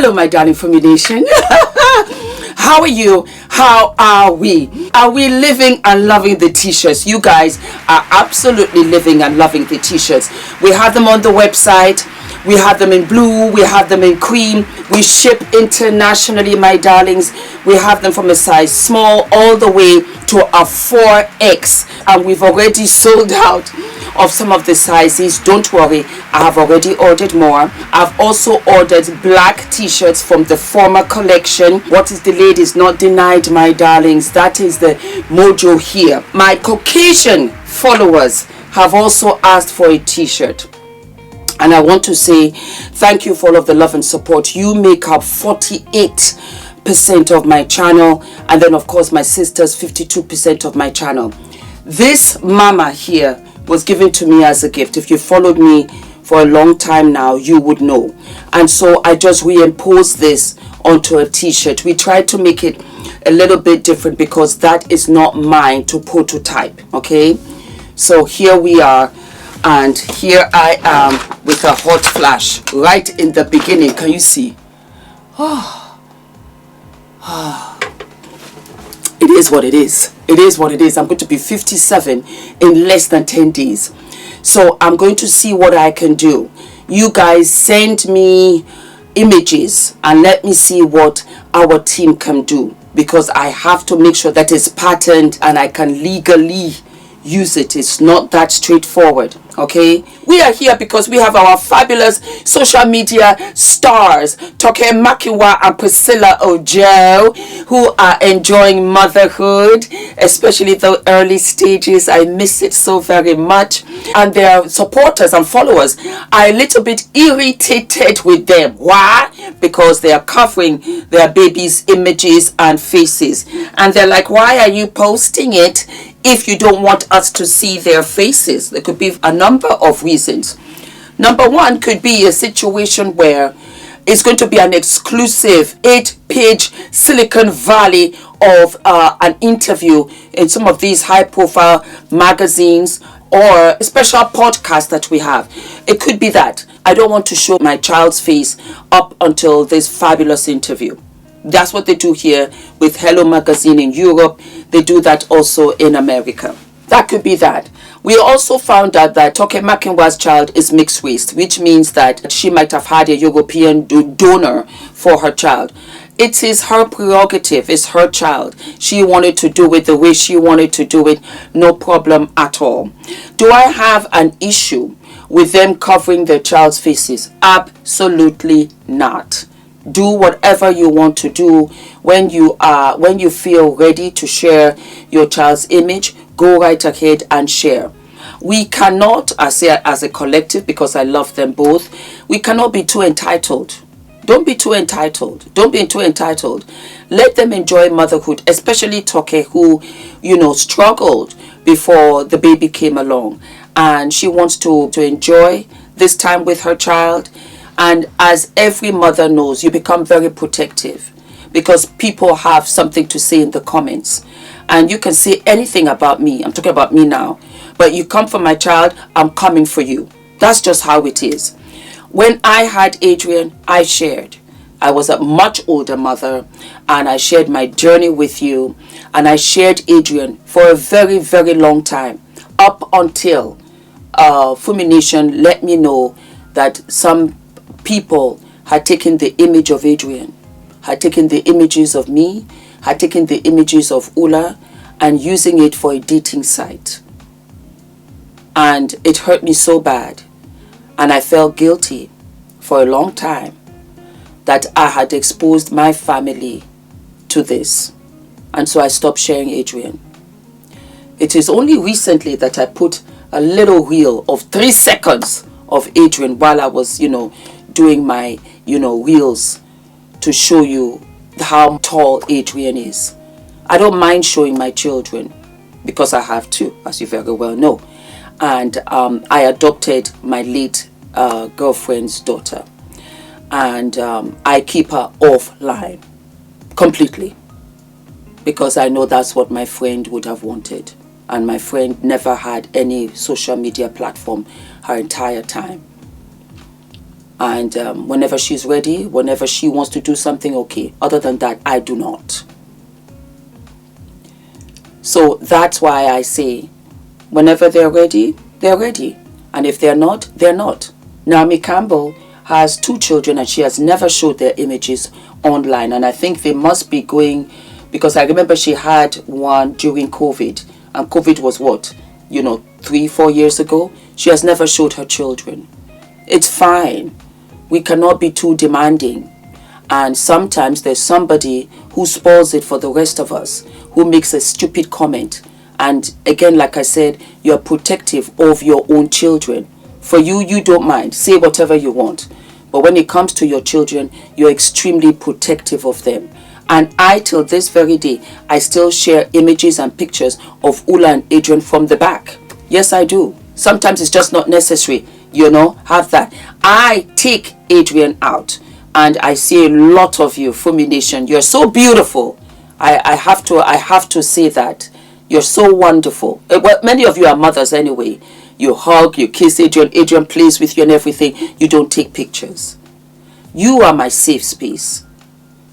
Hello, my darling Fumi Nation. How are you? How are we? Are we living and loving the t-shirts? You guys are absolutely living and loving the t-shirts. We have them on the website. We have them in blue. We have them in cream. We ship internationally, my darlings. We have them from a size small all the way to a 4X. And we've already sold out of some of the sizes. Don't worry, I have already ordered more. I've also ordered black t-shirts from the former collection. What is delayed is not denied, my darlings. That is the mojo here. My Caucasian followers have also asked for a t-shirt. And I want to say thank you for all of the love and support. You make up 48% of my channel. And then, of course, my sisters, 52% of my channel. This mama here was given to me as a gift. If you followed me for a long time now, you would know. And so I just reimposed this onto a t-shirt. We tried to make it a little bit different because that is not mine to prototype. Okay, so here we are. And here I am with a hot flash right in the beginning. Can you see? It is what it is. It is what it is. I'm going to be 57 in less than 10 days. So I'm going to see what I can do. You guys send me images and let me see what our team can do. Because I have to make sure that it's patterned and I can legally use it. It's not that straightforward. Okay, we are here because we have our fabulous social media stars, Toke, Makinwa and Priscilla who are enjoying motherhood, especially the early stages. I miss it so very much. And their supporters and followers are a little bit irritated with them. Why? Because they are covering their babies' images and faces. And they're like, why are you posting it if you don't want us to see their faces? There could be a number of reasons. Number one could be a situation where it's going to be an exclusive 8-page Silicon Valley of an interview in some of these high-profile magazines or a special podcast that we have. It could be that. I don't want to show my child's face up until this fabulous interview. That's what they do here with Hello Magazine in Europe. They do that also in America. That could be that. We also found out that Toke Makinwa's child is mixed race, which means that she might have had a European donor for her child. It is her prerogative. It's her child. She wanted to do it the way she wanted to do it. No problem at all. Do I have an issue with them covering their child's faces? Absolutely not. Do whatever you want to do. When you feel ready to share your child's image, go right ahead and share. We cannot, I say as a collective, because I love them both, we cannot be too entitled. Don't be too entitled. Don't be too entitled. Let them enjoy motherhood, especially Toke, who, struggled before the baby came along. And she wants to enjoy this time with her child. And as every mother knows, you become very protective because people have something to say in the comments. And you can say anything about me. I'm talking about me now. But you come for my child, I'm coming for you. That's just how it is. When I had Adrian, I shared. I was a much older mother and I shared my journey with you. And I shared Adrian for a very, very long time. Up until Fumi Nation let me know that some people had taken the image of Adrian, had taken the images of me, had taken the images of Ula and using it for a dating site. And it hurt me so bad. And I felt guilty for a long time that I had exposed my family to this. And so I stopped sharing Adrian. It is only recently that I put a little reel of 3 seconds of Adrian while I was, doing my, reels to show you how tall Adrian is. I don't mind showing my children because I have 2, as you very well know. And I adopted my late girlfriend's daughter. And I keep her offline completely because I know that's what my friend would have wanted. And my friend never had any social media platform her entire time. And whenever she's ready, whenever she wants to do something, okay. Other than that, I do not. So that's why I say, whenever they're ready, they're ready. And if they're not, they're not. Naomi Campbell has 2 children and she has never showed their images online. And I think they must be going, because I remember she had one during COVID. And COVID was what? 3-4 years ago. She has never showed her children. It's fine. We cannot be too demanding. And sometimes there's somebody who spoils it for the rest of us, who makes a stupid comment. And again, like I said, you're protective of your own children. For you, you don't mind. Say whatever you want. But when it comes to your children, you're extremely protective of them. And I, till this very day, I still share images and pictures of Ula and Adrian from the back. Yes, I do. Sometimes it's just not necessary, have that. I take Adrian out. And I see a lot of you, Fumi Nation. You're so beautiful. I have to say that. You're so wonderful. Well, many of you are mothers anyway. You hug, you kiss Adrian. Adrian plays with you and everything. You don't take pictures. You are my safe space.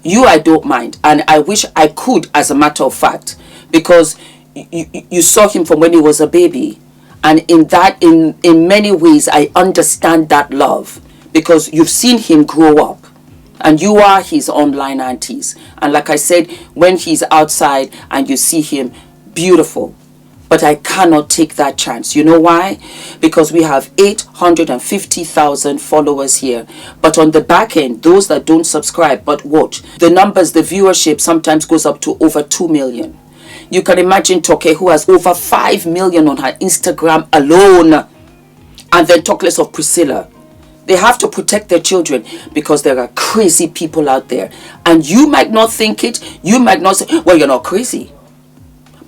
You, I don't mind. And I wish I could, as a matter of fact. Because you saw him from when he was a baby. And in many ways, I understand that love. Because you've seen him grow up. And you are his online aunties. And like I said, when he's outside and you see him, beautiful. But I cannot take that chance. You know why? Because we have 850,000 followers here. But on the back end, those that don't subscribe but watch, the numbers, the viewership sometimes goes up to over 2 million. You can imagine Toke, who has over 5 million on her Instagram alone. And then talk less of Priscilla. They have to protect their children because there are crazy people out there. And you might not think it. You might not say, well, you're not crazy.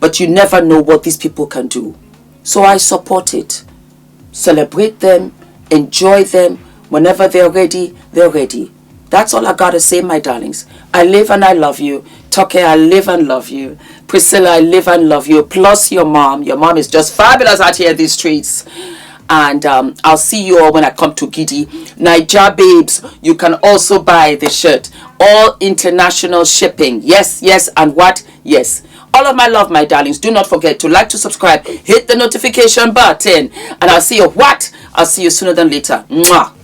But you never know what these people can do. So I support it. Celebrate them. Enjoy them. Whenever they're ready, they're ready. That's all I got to say, my darlings. I live and I love you. Toke, I live and love you. Priscilla, I live and love you. Plus your mom. Your mom is just fabulous out here in these streets. And I'll see you all when I come to Gidi. Naija babes, you can also buy the shirt. All international shipping. Yes, yes, and what? Yes. All of my love, my darlings. Do not forget to like, to subscribe. Hit the notification button. And I'll see you what? I'll see you sooner than later. Mwah.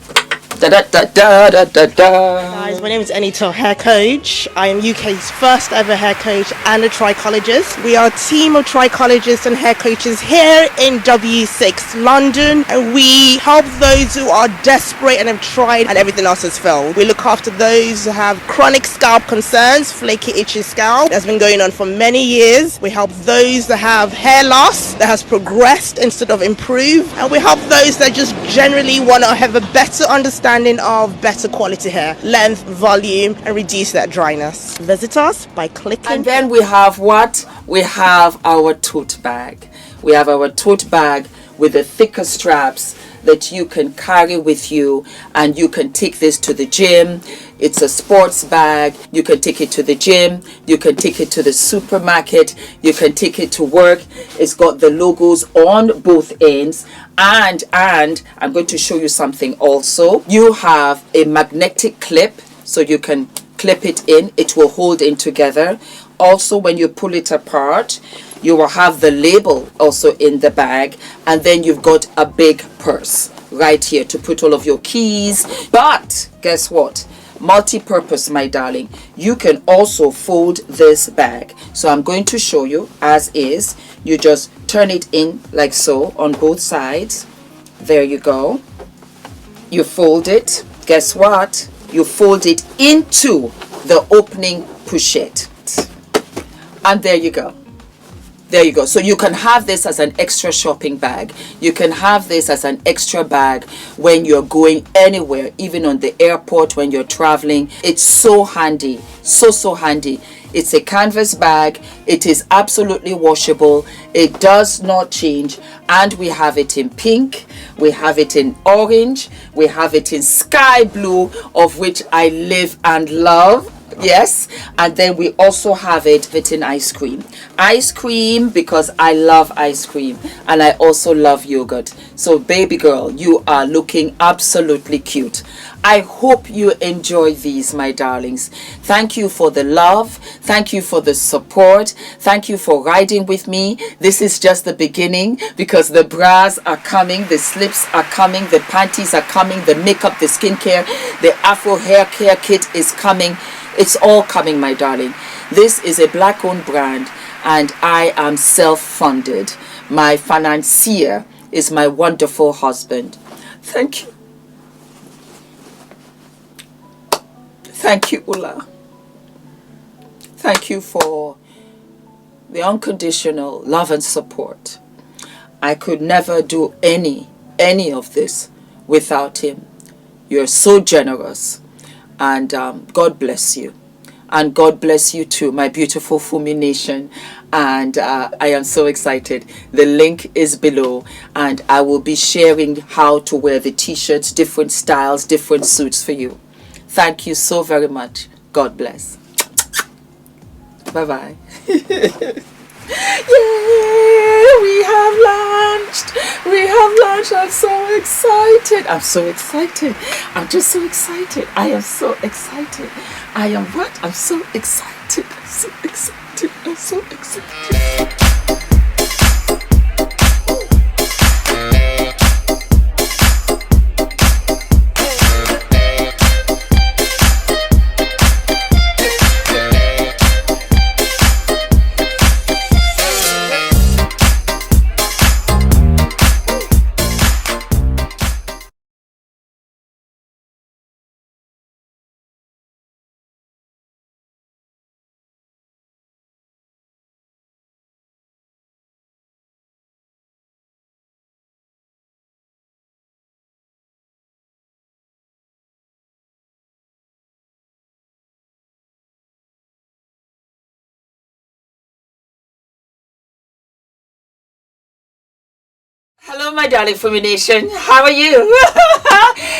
Da, da, da, da, da, da, da. Guys, my name is ENITAN, hair coach. I am UK's first ever hair coach and a trichologist. We are a team of trichologists and hair coaches here in W6 London, and we help those who are desperate and have tried and everything else has failed. We look after those who have chronic scalp concerns, flaky, itchy scalp that's been going on for many years. We help those that have hair loss that has progressed instead of improved, and we help those that just generally want to have a better understanding of better quality hair, length, volume, and reduce that dryness. Visit us by clicking. And then we have what? We have our tote bag. We have our tote bag with the thicker straps that you can carry with you, and you can take this to the gym. It's a sports bag. You can take it to the gym. You can take it to the supermarket. You can take it to work. It's got the logos on both ends. And I'm going to show you something also. You have a magnetic clip, so you can clip it in. It will hold in together. Also, when you pull it apart, you will have the label also in the bag. And then you've got a big purse right here to put all of your keys. But guess what? Multi-purpose, my darling. You can also fold this bag. So I'm going to show you as is. You just turn it in like so on both sides. There you go. You fold it. Guess what? You fold it into the opening pochette. And there you go. There you go. So you can have this as an extra shopping bag. You can have this as an extra bag when you're going anywhere, even on the airport when you're traveling. It's so handy. So handy. It's a canvas bag. It is absolutely washable. It does not change. And we have it in pink. We have it in orange. We have it in sky blue, of which I live and love. Yes, and then we also have it in ice cream. Ice cream, because I love ice cream and I also love yogurt. So baby girl, you are looking absolutely cute. I hope you enjoy these, my darlings. Thank you for the love. Thank you for the support. Thank you for riding with me. This is just the beginning, because the bras are coming, the slips are coming, the panties are coming, the makeup, the skincare, the Afro hair care kit is coming. It's all coming, my darling. This is a black-owned brand, and I am self-funded. My financier is my wonderful husband. Thank you. Thank you, Ula. Thank you for the unconditional love and support. I could never do any of this without him. You're so generous. And God bless you. And God bless you too, my beautiful Fumi Nation. And I am so excited. The link is below. And I will be sharing how to wear the t-shirts, different styles, different suits for you. Thank you so very much. God bless. Bye-bye. Yay! We have launched. We have launched. I'm so excited. I'm so excited. I'm just so excited. I am so excited. I am what? I'm so excited. I'm so excited. I'm so excited. Hello, my darling Fumi Nation. How are you?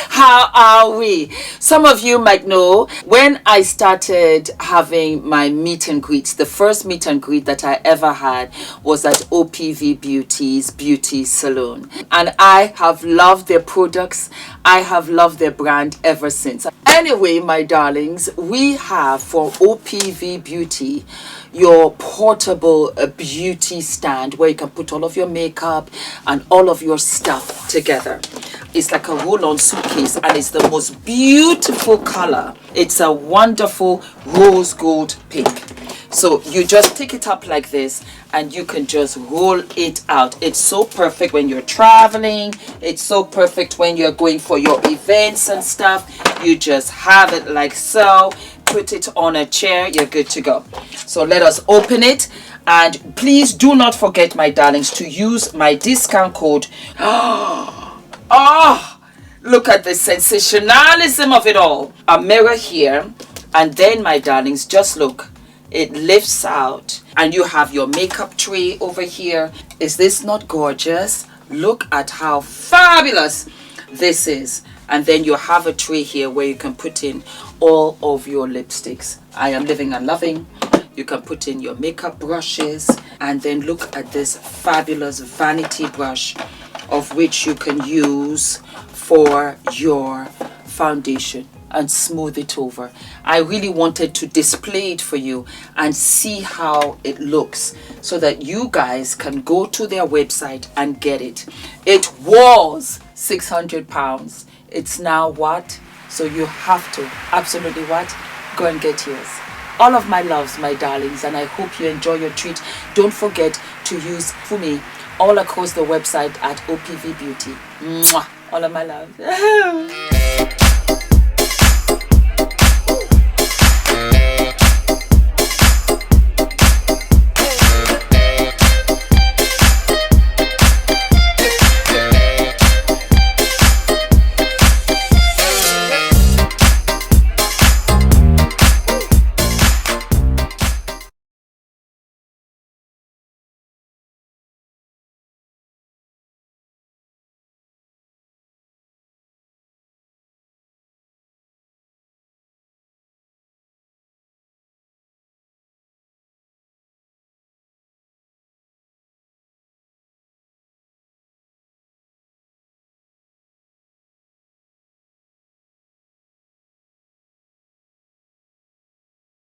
How are we? Some of you might know when I started having my meet and greets, the first meet and greet that I ever had was at OPV Beauty's beauty salon. And I have loved their products. I have loved their brand ever since. Anyway, my darlings, we have for OPV Beauty your portable beauty stand where you can put all of your makeup and all of your stuff together. It's like a roll-on suitcase and it's the most beautiful color. It's a wonderful rose gold pink. So you just pick it up like this and you can just roll it out. It's so perfect when you're traveling. It's so perfect when you're going for your events and stuff. You just have it like so. Put it on a chair, you're good to go. So let us open it, and please do not forget, my darlings, to use my discount code. Oh, look at the sensationalism of it all. A mirror here, and then, my darlings, just look, it lifts out and you have your makeup tray over here. Is this not gorgeous? Look at how fabulous this is. And then you have a tray here where you can put in all of your lipsticks. I am living and loving. You can put in your makeup brushes, and then look at this fabulous vanity brush, of which you can use for your foundation and smooth it over. I really wanted to display it for you and see how it looks so that you guys can go to their website and get it. It was £600. It's now what? So you have to absolutely what? Go and get yours. All of my loves, my darlings, and I hope you enjoy your treat. Don't forget to use Fumi all across the website at OPV Beauty. Mwah! All of my love.